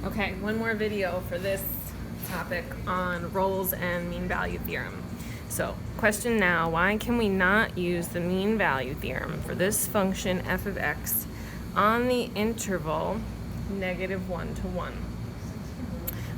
Okay, one more video for this topic on Rolle's and mean value theorem. So, question now, why can we not use the mean value theorem for this function f of x on the interval -1 to 1?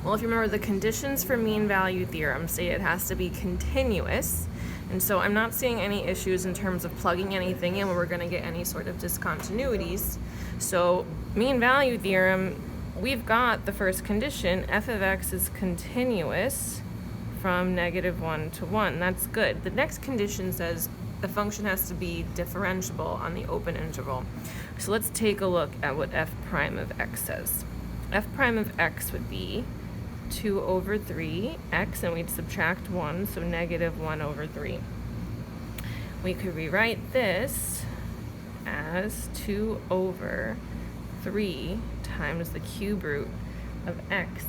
Well, if you remember, the conditions for mean value theorem say it has to be continuous, and so I'm not seeing any issues in terms of plugging anything in where we're going to get any sort of discontinuities. So, mean value theorem, we've got the first condition, f of x is continuous from -1 to 1. That's good. The next condition says the function has to be differentiable on the open interval. So let's take a look at what f prime of x says. F prime of x would be 2 over 3x, and we'd subtract 1, so -1 over 3. We could rewrite this as 2 over 3 times the cube root of x.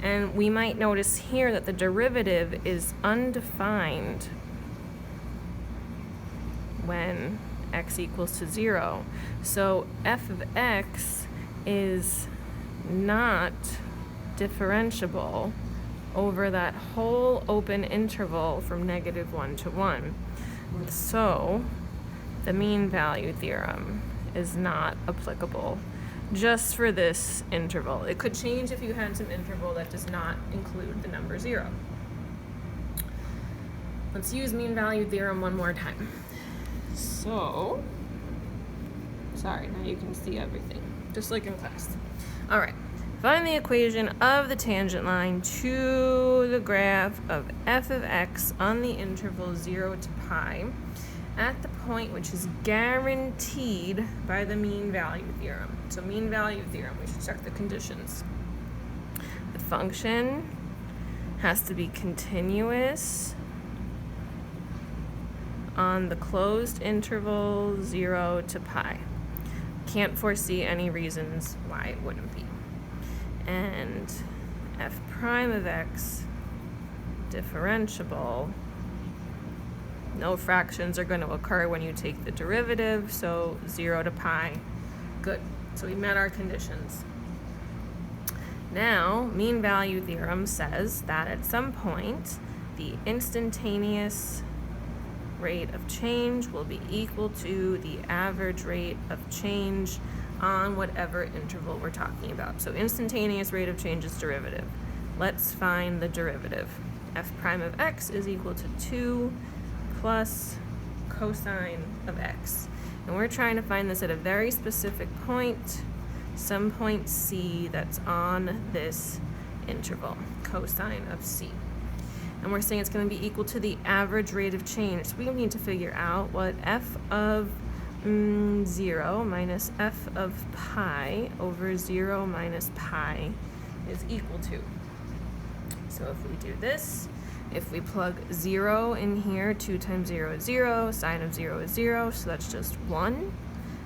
And we might notice here that the derivative is undefined when x equals to 0. So f of x is not differentiable over that whole open interval from -1 to 1. So the mean value theorem is not applicable just for this interval. It could change if you had some interval that does not include the number 0. Let's use mean value theorem one more time. So, sorry, now you can see everything, just like in class. All right, find the equation of the tangent line to the graph of f of x on the interval 0 to pi at the point which is guaranteed by the mean value theorem. So mean value theorem, we should check the conditions. The function has to be continuous on the closed interval 0 to pi. Can't foresee any reasons why it wouldn't be. And f prime of x differentiable. No fractions are going to occur when you take the derivative, so 0 to pi. Good. So we met our conditions. Now, mean value theorem says that at some point, the instantaneous rate of change will be equal to the average rate of change on whatever interval we're talking about. So instantaneous rate of change is derivative. Let's find the derivative. F prime of x is equal to 2 plus cosine of x. And we're trying to find this at a very specific point, some point c that's on this interval, cosine of c. And we're saying it's going to be equal to the average rate of change. So we need to figure out what f of 0 minus f of pi over 0 minus pi is equal to. So if we do this, if we plug 0 in here, 2 times 0 is 0, sine of 0 is 0, so that's just 1.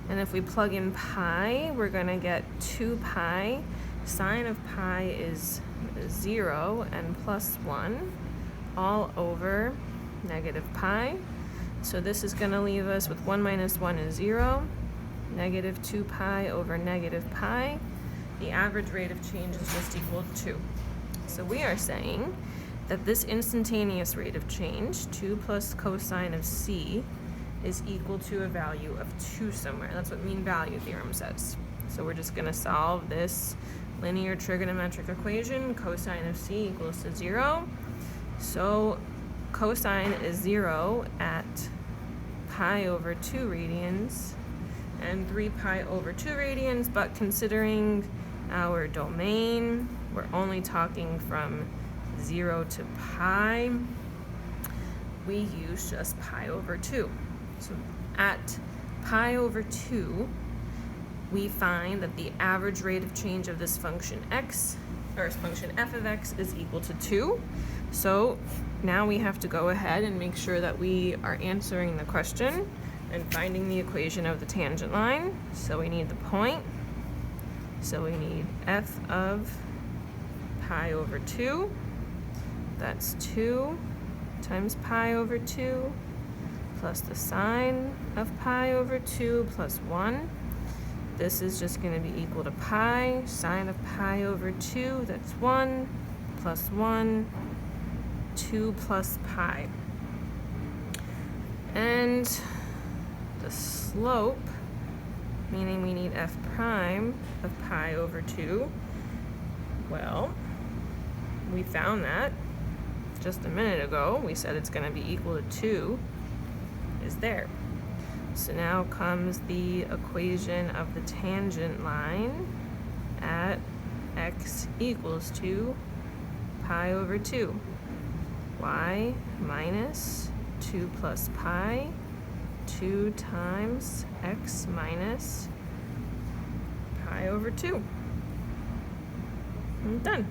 And if we plug in pi, we're going to get 2 pi. Sine of pi is 0 and plus 1, all over -pi. So this is going to leave us with 1 minus 1 is 0, -2 pi over -pi. The average rate of change is just equal to 2. So we are saying that this instantaneous rate of change, 2 plus cosine of c, is equal to a value of 2 somewhere. That's what mean value theorem says. So we're just going to solve this linear trigonometric equation, cosine of c equals to 0. So cosine is 0 at pi over 2 radians and 3 pi over 2 radians, but considering our domain, we're only talking from 0 to pi, we use just pi over 2. So at pi over 2, we find that the average rate of change of this function x, or function f of x, is equal to 2. So now we have to go ahead and make sure that we are answering the question and finding the equation of the tangent line. So we need the point. So we need f of pi over 2. That's 2 times pi over 2 plus the sine of pi over 2 plus 1 this is just going to be equal to pi. Sine of pi over 2, that's 1, plus 1, 2 plus pi. And the slope, meaning we need f prime of pi over 2, well, we found that just a minute ago. We said it's going to be equal to 2, is there. So now comes the equation of the tangent line at x equals to pi over 2. Y minus 2 plus pi, 2 times x minus pi over 2. I'm done.